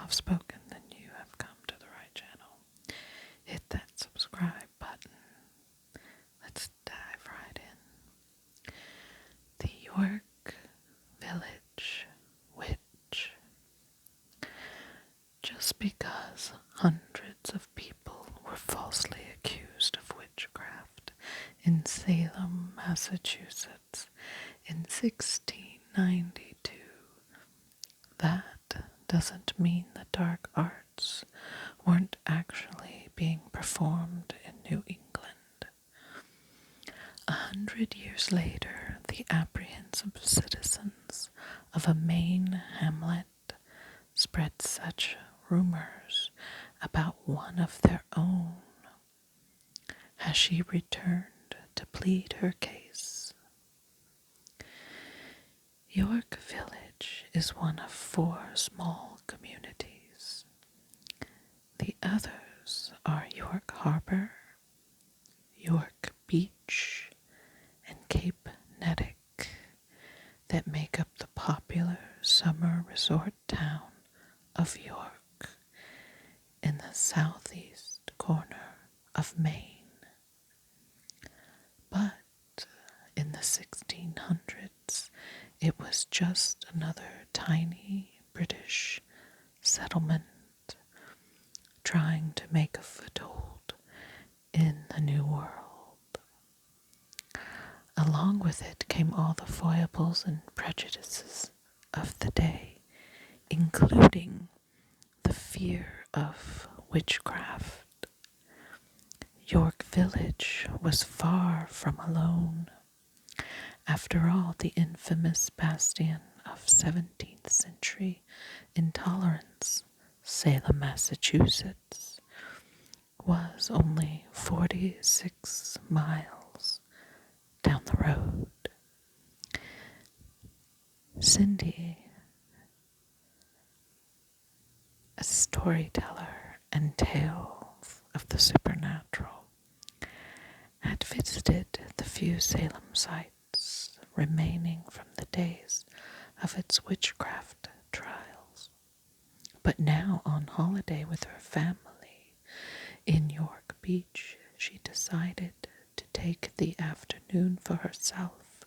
soft-spoken, then you have come to the right channel. Hit that subscribe button. Let's dive right in. The York Village Witch. Just because hundreds of people were falsely accused of witchcraft in Salem, Massachusetts in 1692, that doesn't mean the dark arts weren't actually being performed in New England. 100 years later, the apprehensive citizens of a Maine hamlet spread such rumors about one of their own as she returned to plead her case. York Village is one of 4 small communities. The others are York Harbor, York Beach, and Cape Nettic that make up the popular summer resort town of York in the southeast corner of Maine. But in the 1600s, it was just another tiny British settlement trying to make a foothold in the New World. Along with it came all the foibles and prejudices of the day, including the fear of witchcraft. York Village was far from alone. After all, the infamous bastion of 17th century intolerance, Salem, Massachusetts, was only 46 miles down the road. Cindy, a storyteller and tales of the supernatural, had visited the few Salem sites remaining from the days of its witchcraft trials. But now, on holiday with her family in York Beach, she decided to take the afternoon for herself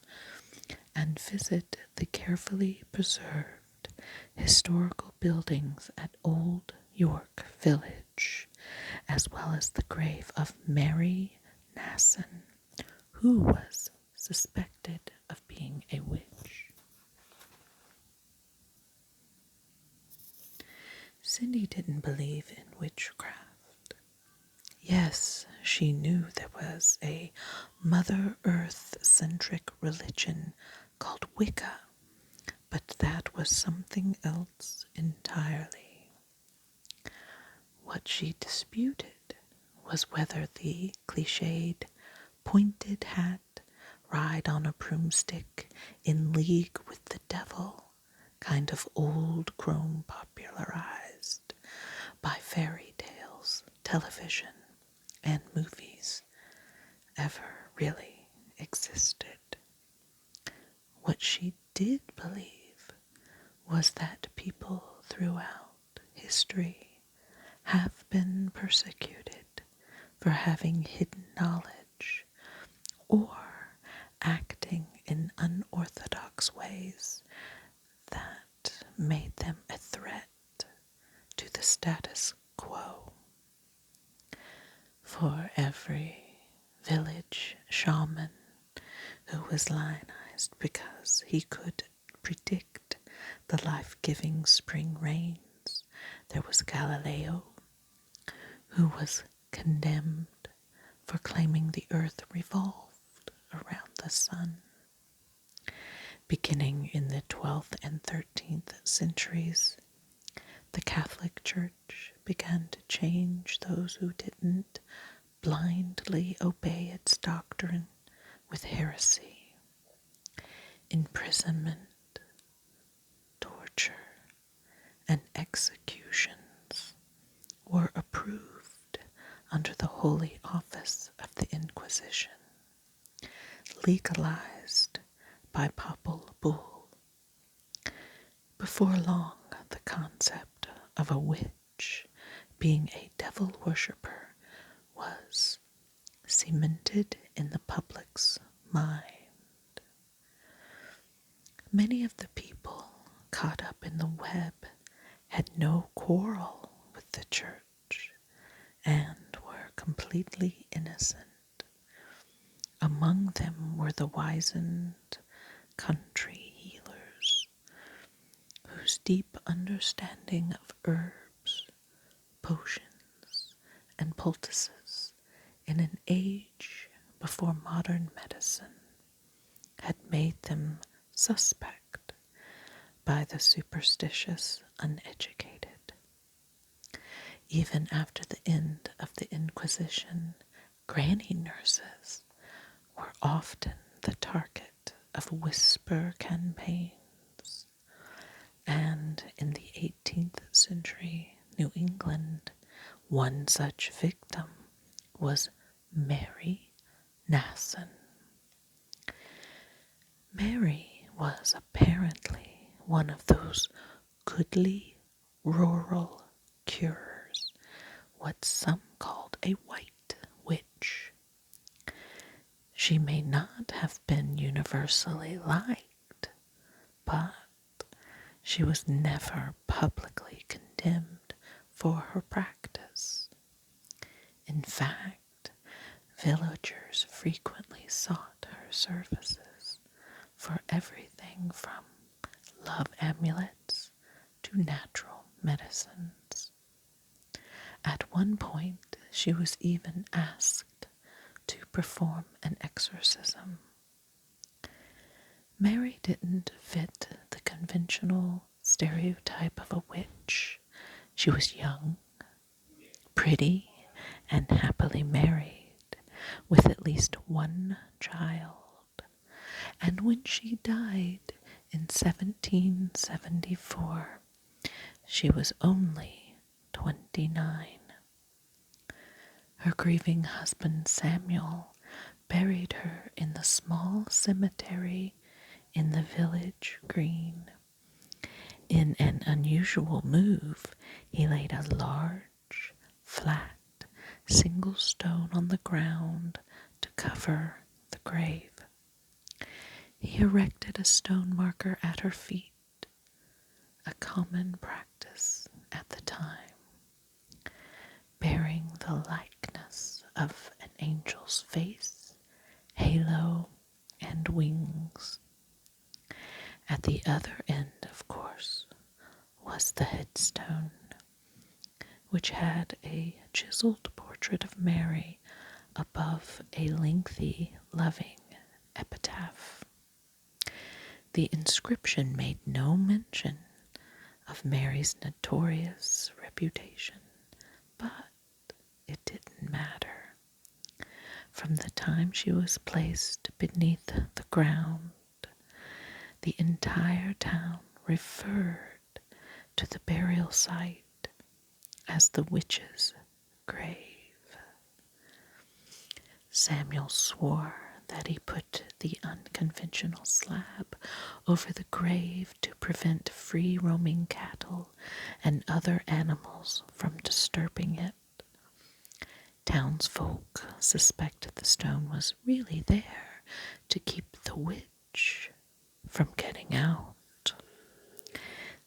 and visit the carefully preserved historical buildings at Old York Village, as well as the grave of Mary Nasson, who was suspected of being a witch. Cindy didn't believe in witchcraft. Yes, she knew there was a Mother Earth-centric religion called Wicca, but that was something else entirely. What she disputed was whether the cliched, pointed hat, ride on a broomstick in league with the devil kind of old crone popularized by fairy tales, television, and movies ever really existed. What she did believe was that people throughout history have been persecuted for having hidden knowledge or acting in unorthodox ways that made them a threat to the status quo. For every village shaman who was lionized because he could predict the life-giving spring rains, there was Galileo, who was condemned for claiming the earth revolved around the sun. Beginning in the 12th and 13th centuries, the Catholic Church began to change those who didn't blindly obey its doctrine with heresy. Imprisonment, torture, and executions were approved under the holy office of the Inquisition, legalized by papal bull. Before long, the concept of a witch being a devil worshipper was cemented in the public's mind. Many of the people caught up in the web had no quarrel with the church and were completely innocent. Among them were the wizened country healers, whose deep understanding of herbs, potions, and poultices in an age before modern medicine had made them suspect by the superstitious uneducated. Even after the end of the Inquisition, granny nurses were often the target of whisper campaigns, and in the 18th century New England, one such victim was Mary Nasson. Mary was apparently one of those goodly rural curers, what some called a white witch. She may not have been universally liked, but she was never publicly condemned for her practice. In fact, villagers frequently sought her services for everything from love amulets to natural medicines. At one point, she was even asked to perform an exorcism. Mary didn't fit the conventional stereotype of a witch. She was young, pretty, and happily married, with at least one child. And when she died in 1774, she was only 29. Her grieving husband Samuel buried her in the small cemetery in the village green. In an unusual move, he laid a large, flat, single stone on the ground to cover the grave. He erected a stone marker at her feet, a common practice at the time, bearing the likeness of an angel's face, halo, and wings. At the other end, of course, was the headstone, which had a chiseled portrait of Mary above a lengthy, loving epitaph. The inscription made no mention of Mary's notorious reputation, but it didn't matter. From the time she was placed beneath the ground, the entire town referred to the burial site as the witch's grave. Samuel swore that he put the unconventional slab over the grave to prevent free roaming cattle and other animals from disturbing it. Townsfolk suspected the stone was really there to keep the witch from getting out.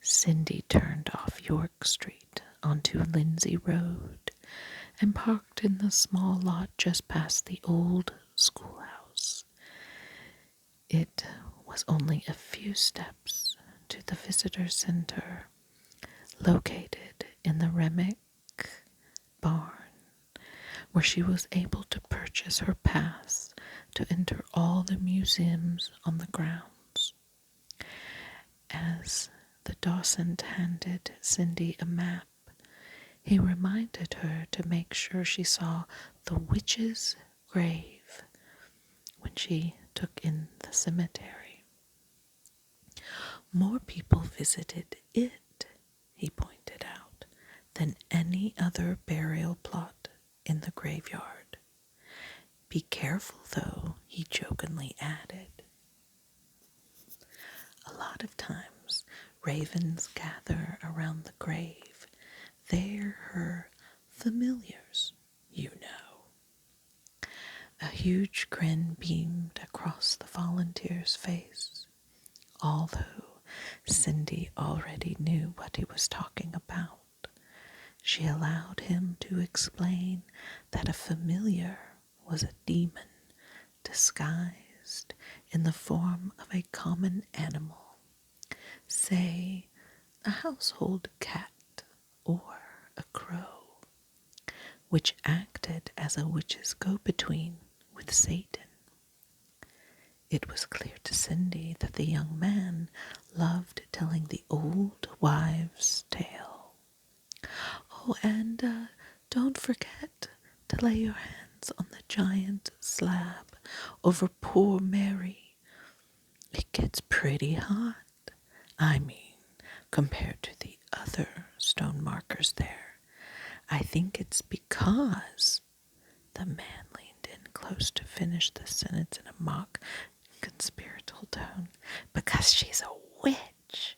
Cindy turned off York Street onto Lindsay Road and parked in the small lot just past the old schoolhouse. It was only a few steps to the visitor center, located in the Remick barn, where she was able to purchase her pass to enter all the museums on the grounds. As the docent handed Cindy a map, he reminded her to make sure she saw the witch's grave when she took in the cemetery. More people visited it, he pointed out, than any other burial plot in the graveyard. Be careful, though, he jokingly added. A lot of times, ravens gather around the grave they're her familiars, you know. A huge grin beamed across the volunteer's face, although Cindy already knew what he was talking about. She allowed him to explain that a familiar was a demon disguised in the form of a common animal, say a household cat or a crow, which acted as a witch's go-between with Satan. It was clear to Cindy that the young man loved telling the old wives' tale. Oh, and don't forget to lay your hands on the giant slab over poor Mary. It gets pretty hot. I mean, compared to the other stone markers there. I think it's because the man leaned in close to finish the sentence in a mock conspiratorial tone. Because she's a witch.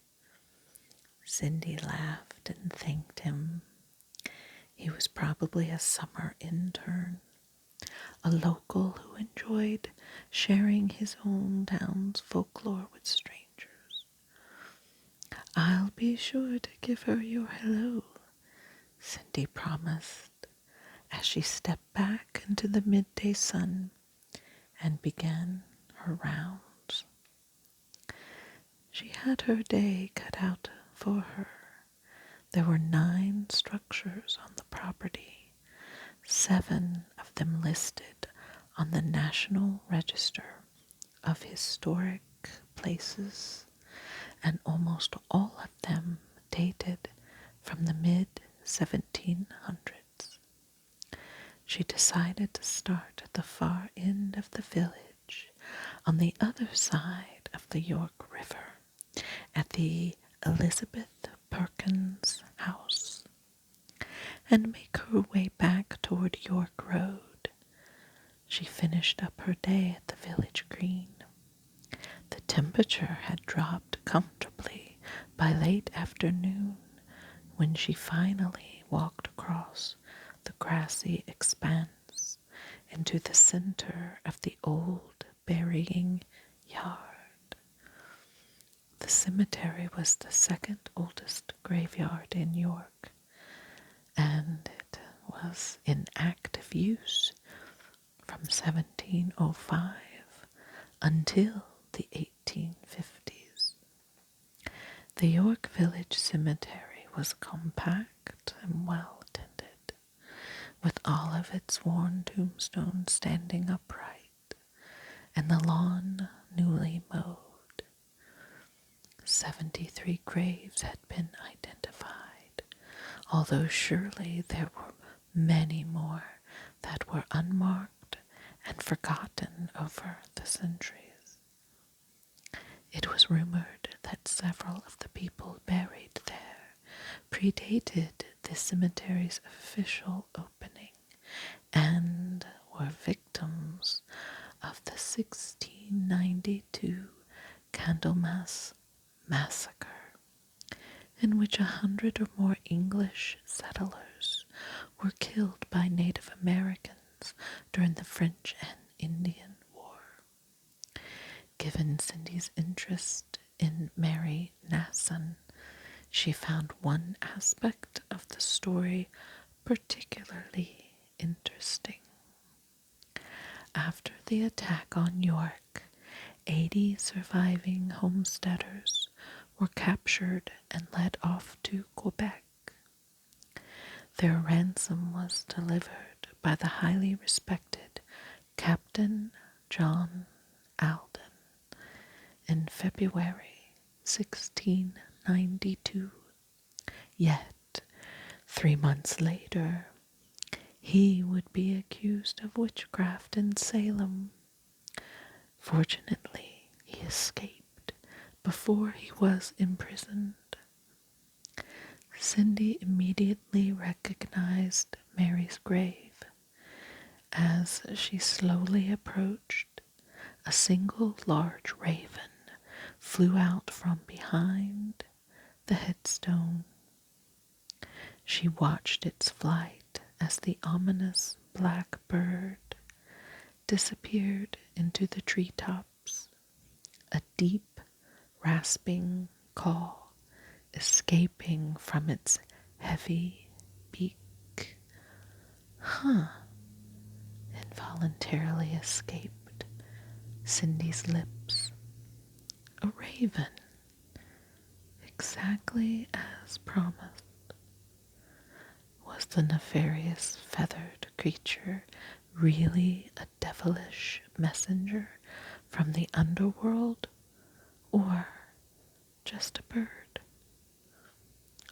Cindy laughed and thanked him. He was probably a summer intern, a local who enjoyed sharing his hometown's folklore with strangers. I'll be sure to give her your hello, Cindy promised, as she stepped back into the midday sun and began her rounds. She had her day cut out for her. There were 9 structures on the property, 7 of them listed on the National Register of Historic Places, and almost all of them dated from the mid-1700s. She decided to start at the far end of the village, on the other side of the York River, at the Elizabeth Perkins house, and make her way back toward York Road. She finished up her day at the village green. The temperature had dropped comfortably by late afternoon when she finally walked across the grassy expanse into the center of the old burying yard. The cemetery was the second oldest graveyard in York, and it was in active use from 1705 until the 1850s. The York Village Cemetery was compact and well attended, with all of its worn tombstones standing upright and the lawn newly mowed. 73 graves had been identified, although surely there were many more that were unmarked and forgotten over the centuries. It was rumored that several of the people buried there predated the cemetery's official opening and were victims of the 1692 Candlemas Massacre, in which 100 or more English settlers were killed by Native Americans during the French and Indian War. Given Cindy's interest in Mary Nasson, she found one aspect of the story particularly interesting. After the attack on York, 80 surviving homesteaders were captured and led off to Quebec. Their ransom was delivered by the highly respected Captain John Alden in February 1692. Yet, 3 months later, he would be accused of witchcraft in Salem. Fortunately, he escaped before he was imprisoned. Cindy immediately recognized Mary's grave. As she slowly approached, a single large raven flew out from behind the headstone. She watched its flight as the ominous black bird disappeared into the treetops, a deep, rasping call escaping from its heavy beak. Huh, involuntarily escaped Cindy's lips. A raven, exactly as promised. Was the nefarious feathered creature really a devilish messenger from the underworld, or just a bird?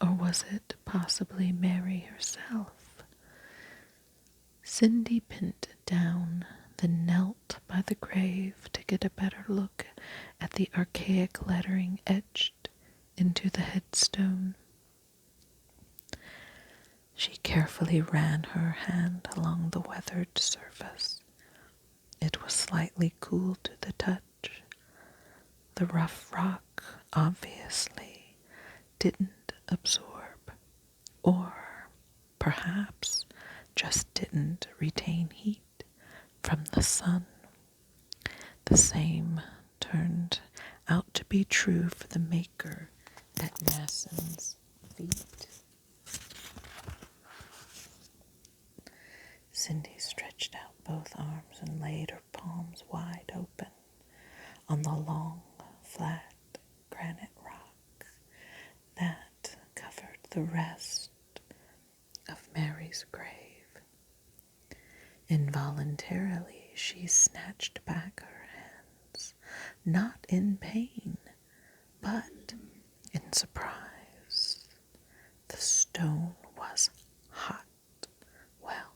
Or was it possibly Mary herself? Cindy bent down, then knelt by the grave to get a better look at the archaic lettering etched into the headstone. She carefully ran her hand along the weathered surface. It was slightly cool to the touch. The rough rock obviously didn't absorb, or perhaps just didn't retain heat from the sun. The same turned out to be true for the maker at Masson's feet. Cindy stretched out both arms and laid her palms wide open on the long, flat granite rock that covered the rest of Mary's grave. Involuntarily, she snatched back her hands, not in pain, but in surprise. The stone was hot. Well,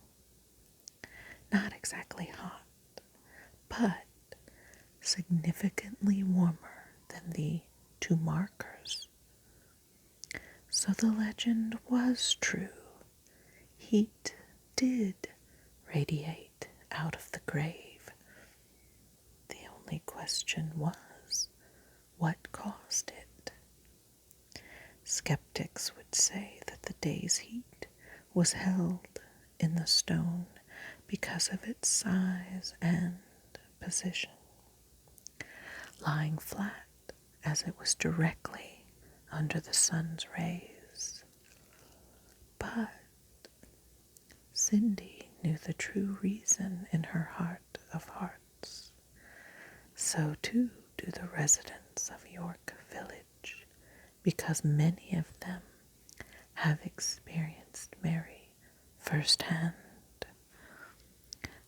not exactly hot, but significantly warmer than the two markers. So the legend was true. Heat did radiate out of the grave. The only question was, what caused it? Skeptics would say that the day's heat was held in the stone because of its size and position, lying flat as it was directly under the sun's rays. But Cindy knew the true reason in her heart of hearts. So too do the residents of York Village, because many of them have experienced Mary firsthand.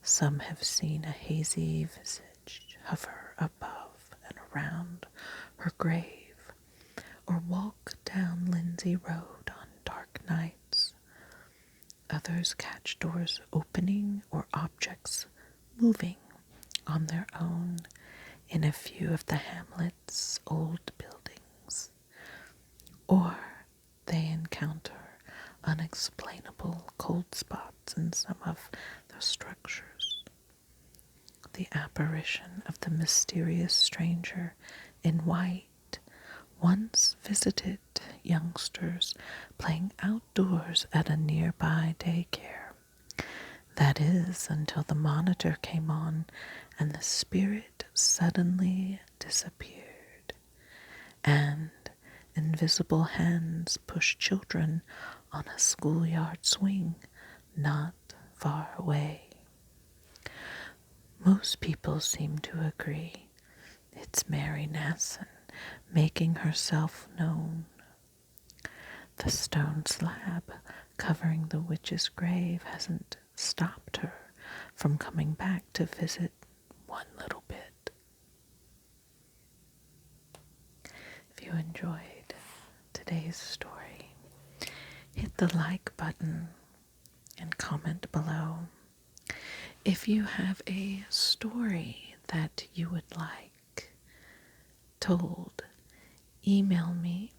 Some have seen a hazy visage hover above and around her grave, or walk down Lindsay Road on dark nights. Others catch doors opening or objects moving on their own in a few of the hamlet's old buildings. Or they encounter unexplainable cold spots in some of the structures. The apparition of the mysterious stranger in white once visited youngsters playing outdoors at a nearby daycare. That is, until the monitor came on and the spirit suddenly disappeared, and invisible hands pushed children on a schoolyard swing not far away. Most people seem to agree it's Mary Nasson making herself known. The stone slab covering the witch's grave hasn't stopped her from coming back to visit one little bit. If you enjoyed today's story, hit the like button and comment below. If you have a story that you would like told, email me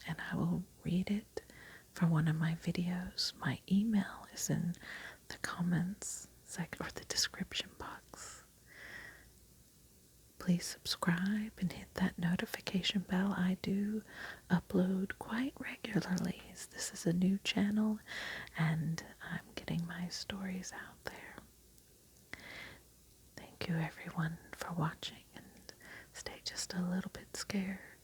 and I will read it for one of my videos. My email is in the comments or the description box. please subscribe and hit that notification bell. I do upload quite regularly. This is a new channel and I'm getting my stories out there. Thank you everyone for watching, and stay just a little bit scared.